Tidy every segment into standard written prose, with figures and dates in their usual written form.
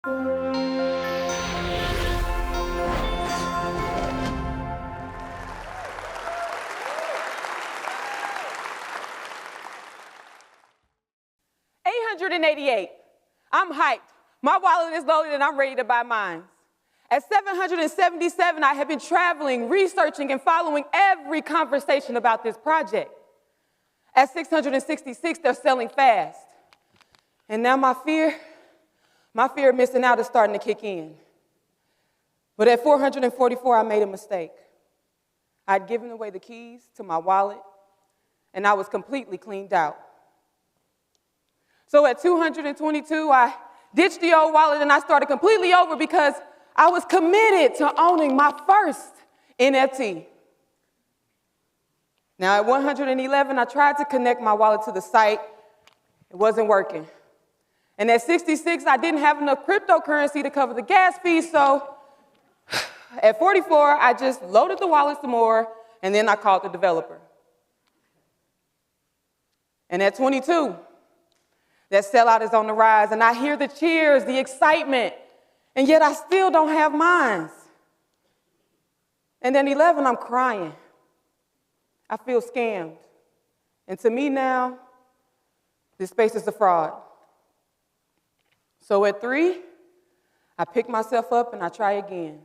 $888. I'm hyped. My wallet is loaded and I'm ready to buy mine. At 777, I have been traveling, researching, and following every conversation about this project. At 666, they're selling fast. And now my fear of missing out is starting to kick in. But at 444, I made a mistake. I'd given away the keys to my wallet, and I was completely cleaned out. So at 222, I ditched the old wallet and I started completely over because I was committed to owning my first NFT. Now at 111, I tried to connect my wallet to the site. It wasn't working. And at 66, I didn't have enough cryptocurrency to cover the gas fee, so at 44, I just loaded the wallet some more, and then I called the developer. And at 22, that sellout is on the rise, and I hear the cheers, the excitement, and yet I still don't have mine. And then 11, I'm crying. I feel scammed. And to me now, this space is a fraud. So at 3, I pick myself up and I try again.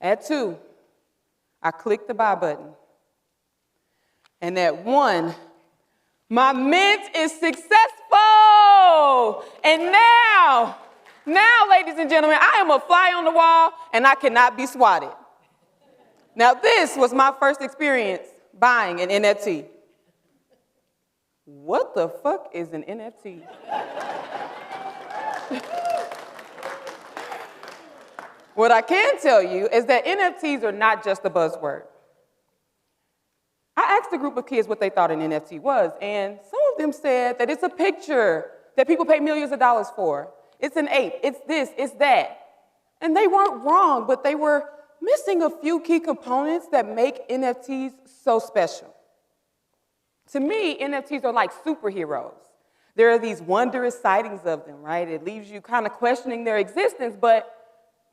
At 2, I click the buy button. And at 1, my mint is successful. And now, ladies and gentlemen, I am a fly on the wall and I cannot be swatted. Now, this was my first experience buying an NFT. What the fuck is an NFT? What I can tell you is that NFTs are not just a buzzword. I asked a group of kids what they thought an NFT was, and some of them said that it's a picture that people pay millions of dollars for. It's an ape, it's this, it's that. And they weren't wrong, but they were missing a few key components that make NFTs so special. To me, NFTs are like superheroes. There are these wondrous sightings of them, right? It leaves you kind of questioning their existence, but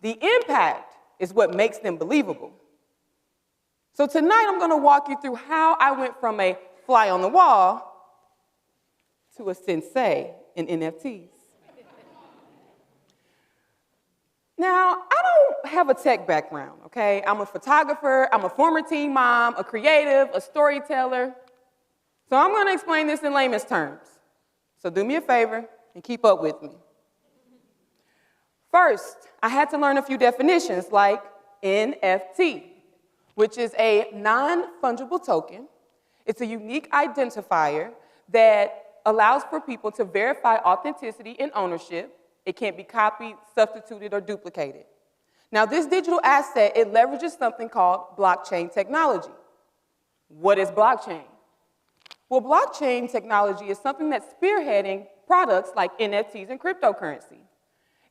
the impact is what makes them believable. So tonight I'm going to walk you through how I went from a fly on the wall to a sensei in NFTs. Now, I don't have a tech background, okay? I'm a photographer, I'm a former teen mom, a creative, a storyteller. So I'm going to explain this in layman's terms. So do me a favor and keep up with me. First, I had to learn a few definitions like NFT, which is a non-fungible token. It's a unique identifier that allows for people to verify authenticity and ownership. It can't be copied, substituted, or duplicated. Now, this digital asset, it leverages something called blockchain technology. What is blockchain? Well, blockchain technology is something that's spearheading products like NFTs and cryptocurrency.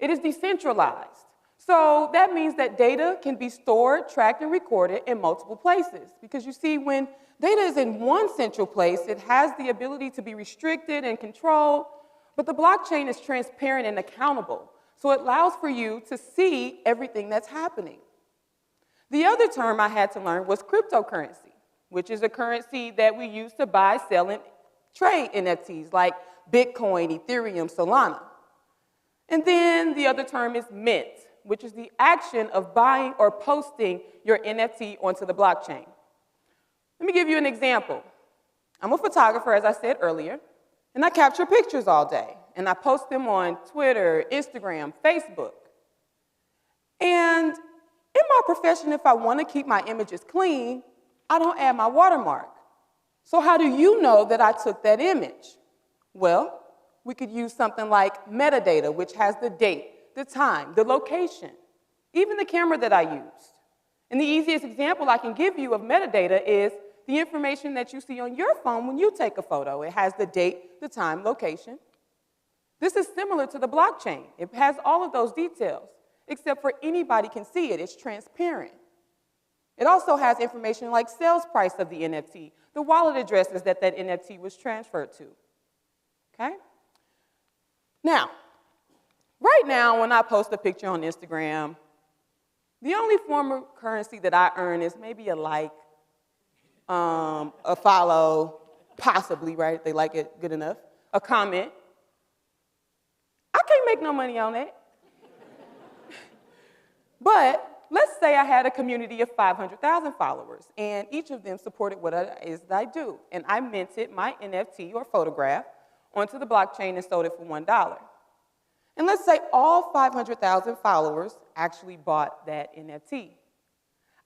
It is decentralized. So that means that data can be stored, tracked, and recorded in multiple places. Because you see, when data is in one central place, it has the ability to be restricted and controlled, but the blockchain is transparent and accountable. So it allows for you to see everything that's happening. The other term I had to learn was cryptocurrency, which is a currency that we use to buy, sell, and trade NFTs like Bitcoin, Ethereum, Solana. And then the other term is mint, which is the action of buying or posting your NFT onto the blockchain. Let me give you an example. I'm a photographer, as I said earlier, and I capture pictures all day, and I post them on Twitter, Instagram, Facebook. And in my profession, if I want to keep my images clean, I don't add my watermark. So how do you know that I took that image? Well, we could use something like metadata, which has the date, the time, the location, even the camera that I used. And the easiest example I can give you of metadata is the information that you see on your phone when you take a photo. It has the date, the time, location. This is similar to the blockchain. It has all of those details, except for anybody can see it. It's transparent. It also has information like sales price of the NFT, the wallet addresses that that NFT was transferred to. Okay? Now, Right now, when I post a picture on Instagram, the only form of currency that I earn is maybe a like, a follow, possibly, right? They like it good enough, a comment. I can't make no money on that. But let's say I had a community of 500,000 followers, and each of them supported what it is that I do. And I minted my NFT or photograph onto the blockchain and sold it for $1. And let's say all 500,000 followers actually bought that NFT.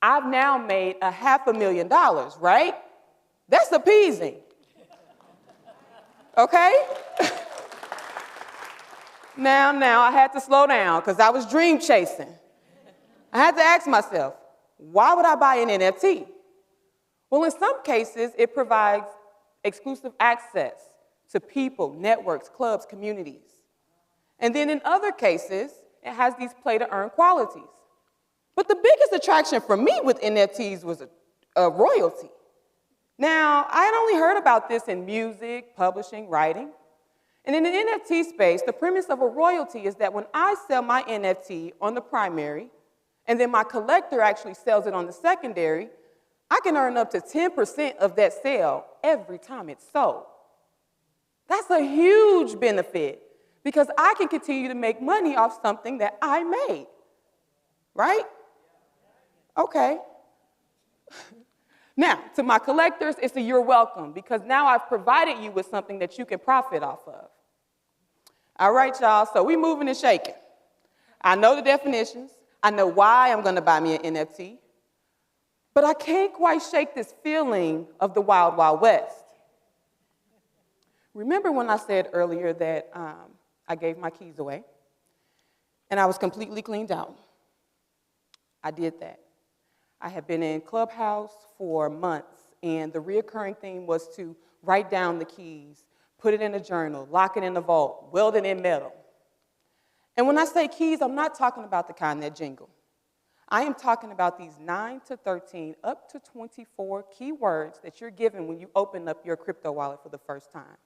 I've now made $500,000, right? That's appeasing. Okay? Now, I had to slow down because I was dream chasing. I had to ask myself, why would I buy an NFT? Well, in some cases, it provides exclusive access to people, networks, clubs, communities. And then in other cases, it has these play-to-earn qualities. But the biggest attraction for me with NFTs was a royalty. Now, I had only heard about this in music, publishing, writing. And in the NFT space, the premise of a royalty is that when I sell my NFT on the primary, and then my collector actually sells it on the secondary, I can earn up to 10% of that sale every time it's sold. That's a huge benefit because I can continue to make money off something that I made, right? Okay. Now, to my collectors, it's a you're welcome because now I've provided you with something that you can profit off of. All right, y'all, so we moving and shaking. I know the definitions. I know why I'm going to buy me an NFT, but I can't quite shake this feeling of the Wild Wild West. Remember when I said earlier that I gave my keys away and I was completely cleaned out? I did that. I had been in Clubhouse for months, and the reoccurring theme was to write down the keys, put it in a journal, lock it in a vault, weld it in metal. And when I say keys, I'm not talking about the kind that jingle. I am talking about these 9 to 13, up to 24 keywords that you're given when you open up your crypto wallet for the first time.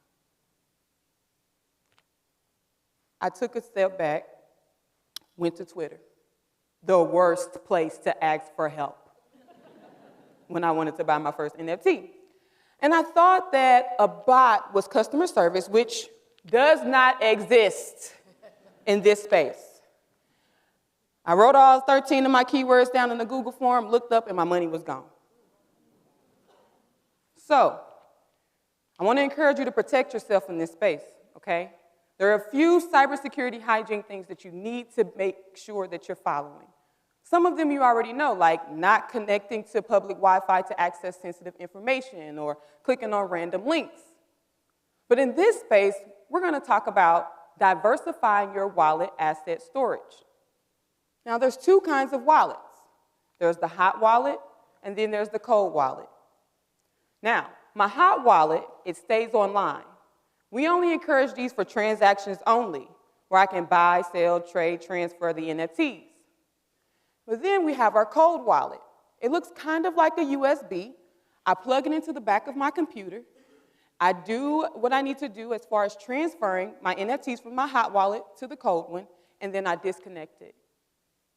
I took a step back, went to Twitter, the worst place to ask for help when I wanted to buy my first NFT. And I thought that a bot was customer service, which does not exist in this space. I wrote all 13 of my keywords down in the Google form, looked up, and my money was gone. So, I want to encourage you to protect yourself in this space, okay? There are a few cybersecurity hygiene things that you need to make sure that you're following. Some of them you already know, like not connecting to public Wi-Fi to access sensitive information or clicking on random links. But in this space, we're going to talk about diversifying your wallet asset storage. Now, there's two kinds of wallets. There's the hot wallet, and then there's the cold wallet. Now, my hot wallet, it stays online. We only encourage these for transactions only, where I can buy, sell, trade, transfer the NFTs. But then we have our cold wallet. It looks kind of like a USB. I plug it into the back of my computer. I do what I need to do as far as transferring my NFTs from my hot wallet to the cold one, and then I disconnect it.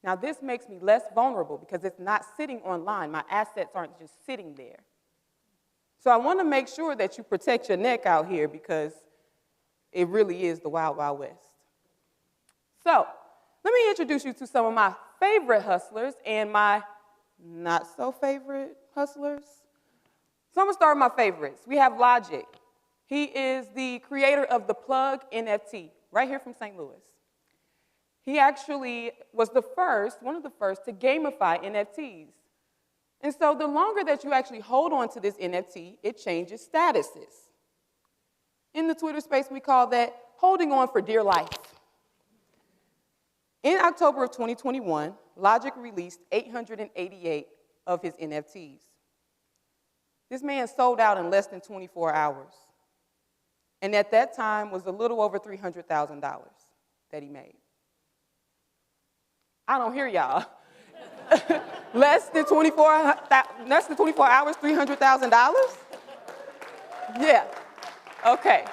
Now, this makes me less vulnerable because it's not sitting online. My assets aren't just sitting there. So I want to make sure that you protect your neck out here because it really is the Wild Wild West. So let me introduce you to some of my favorite hustlers and my not-so-favorite hustlers. So I'm going to start with my favorites. We have Logic. He is the creator of the Plug NFT, right here from St. Louis. He actually was one of the first to gamify NFTs. And so the longer that you actually hold on to this NFT, it changes statuses. In the Twitter space, we call that holding on for dear life. In October of 2021, Logic released 888 of his NFTs. This man sold out in less than 24 hours. And at that time was a little over $300,000 that he made. I don't hear y'all. less than 24 hours, $300,000? Yeah. Okay.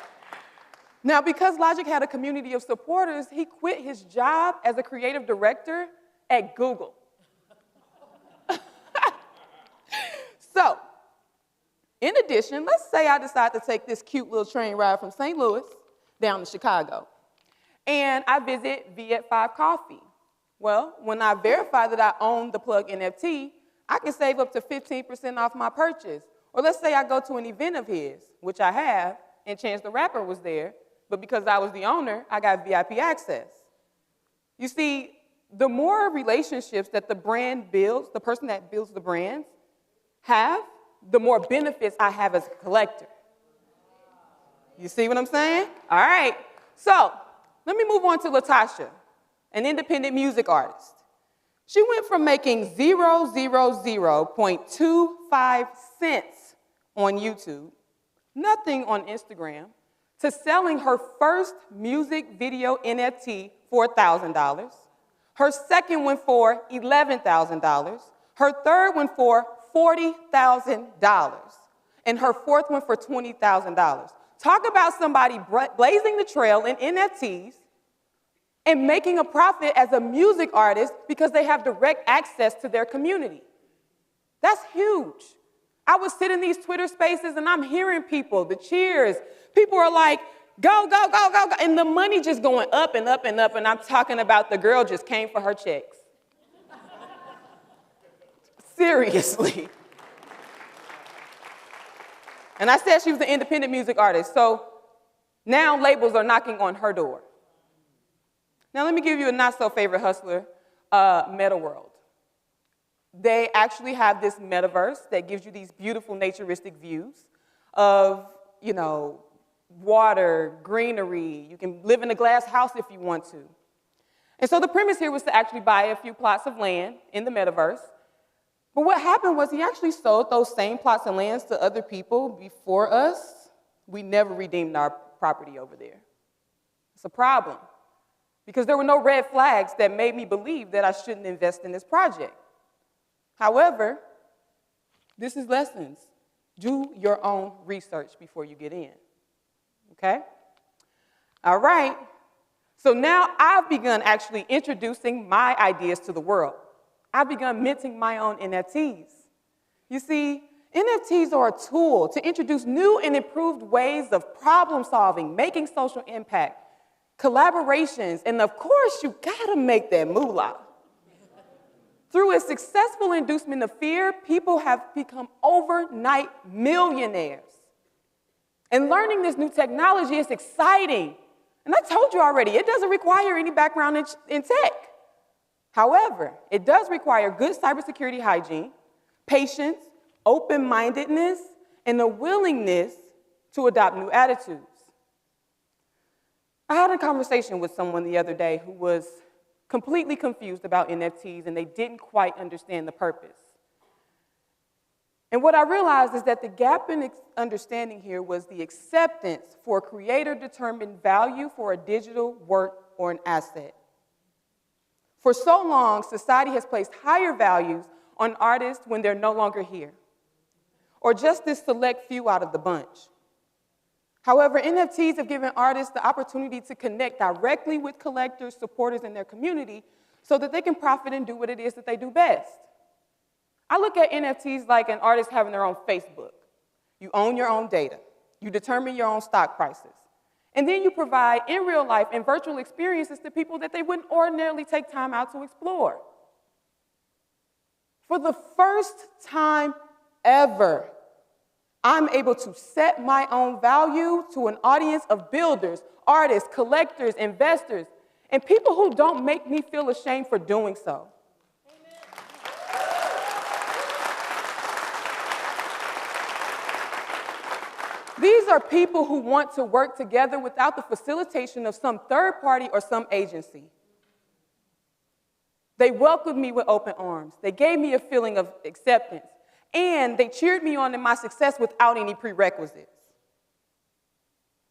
Now, because Logic had a community of supporters, he quit his job as a creative director at Google. So, in addition, let's say I decide to take this cute little train ride from St. Louis down to Chicago, and I visit V at 5 Coffee. Well, when I verify that I own the Plug NFT, I can save up to 15% off my purchase. Or let's say I go to an event of his, which I have, and Chance the Rapper was there, but because I was the owner, I got VIP access. You see, the more relationships that the brand builds, the person that builds the brands have, the more benefits I have as a collector. You see what I'm saying? All right. So let me move on to Latasha, an independent music artist. She went from making 0.25 cents on YouTube, nothing on Instagram, to selling her first music video NFT for $1,000. Her second one for $11,000. Her third one for $40,000. And her fourth one for $20,000. Talk about somebody blazing the trail in NFTs and making a profit as a music artist because they have direct access to their community. That's huge. I would sit in these Twitter spaces and I'm hearing people, the cheers. People are like, go, go, go, go, go. And the money just going up and up and up. And I'm talking about the girl just came for her checks. Seriously. And I said she was an independent music artist. So now labels are knocking on her door. Now let me give you a not so favorite hustler, Meta World. They actually have this metaverse that gives you these beautiful naturistic views of, you know, water, greenery. You can live in a glass house if you want to. And so the premise here was to actually buy a few plots of land in the metaverse. But what happened was he actually sold those same plots of lands to other people before us. We never redeemed our property over there. It's a problem because there were no red flags that made me believe that I shouldn't invest in this project. However, this is lessons. Do your own research before you get in, okay? All right, so now I've begun actually introducing my ideas to the world. I've begun minting my own NFTs. You see, NFTs are a tool to introduce new and improved ways of problem solving, making social impact, collaborations, and of course, you gotta make that moolah. Through a successful inducement of fear, people have become overnight millionaires. And learning this new technology is exciting. And I told you already, it doesn't require any background in tech. However, it does require good cybersecurity hygiene, patience, open-mindedness, and a willingness to adopt new attitudes. I had a conversation with someone the other day who was completely confused about NFTs, and they didn't quite understand the purpose. And what I realized is that the gap in understanding here was the acceptance for creator-determined value for a digital work or an asset. For so long, society has placed higher values on artists when they're no longer here, or just this select few out of the bunch. However, NFTs have given artists the opportunity to connect directly with collectors, supporters, and their community so that they can profit and do what it is that they do best. I look at NFTs like an artist having their own Facebook. You own your own data. You determine your own stock prices. And then you provide, in real life and virtual experiences to people that they wouldn't ordinarily take time out to explore. For the first time ever, I'm able to set my own value to an audience of builders, artists, collectors, investors, and people who don't make me feel ashamed for doing so. These are people who want to work together without the facilitation of some third party or some agency. They welcomed me with open arms. They gave me a feeling of acceptance. And they cheered me on in my success without any prerequisites.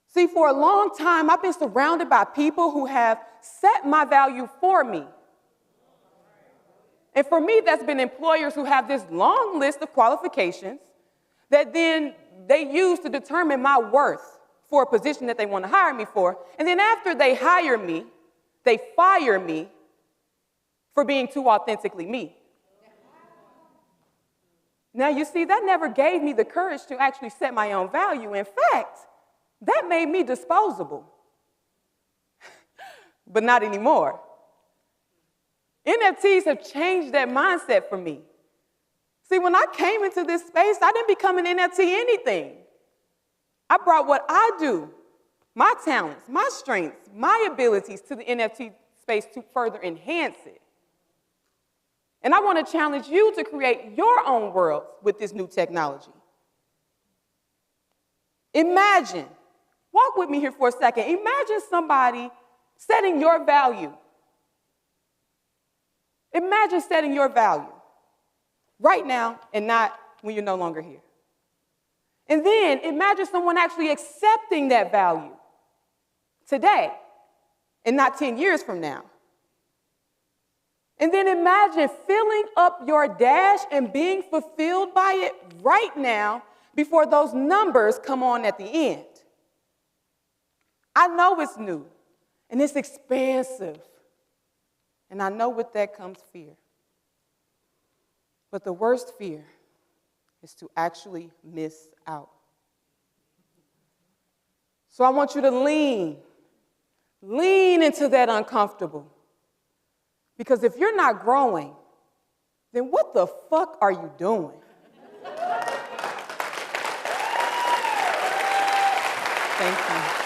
See, for a long time, I've been surrounded by people who have set my value for me. And for me, that's been employers who have this long list of qualifications that then they use to determine my worth for a position that they want to hire me for. And then after they hire me, they fire me for being too authentically me. Now, you see, that never gave me the courage to actually set my own value. In fact, that made me disposable. But not anymore. NFTs have changed that mindset for me. See, when I came into this space, I didn't become an NFT anything. I brought what I do, my talents, my strengths, my abilities to the NFT space to further enhance it. And I want to challenge you to create your own worlds with this new technology. Imagine, walk with me here for a second. Imagine somebody setting your value. Imagine setting your value right now and not when you're no longer here. And then imagine someone actually accepting that value today and not 10 years from now. And then imagine filling up your dash and being fulfilled by it right now before those numbers come on at the end. I know it's new and it's expansive. And I know with that comes fear. But the worst fear is to actually miss out. So I want you to lean into that uncomfortable. Because if you're not growing, then what the fuck are you doing? Thank you.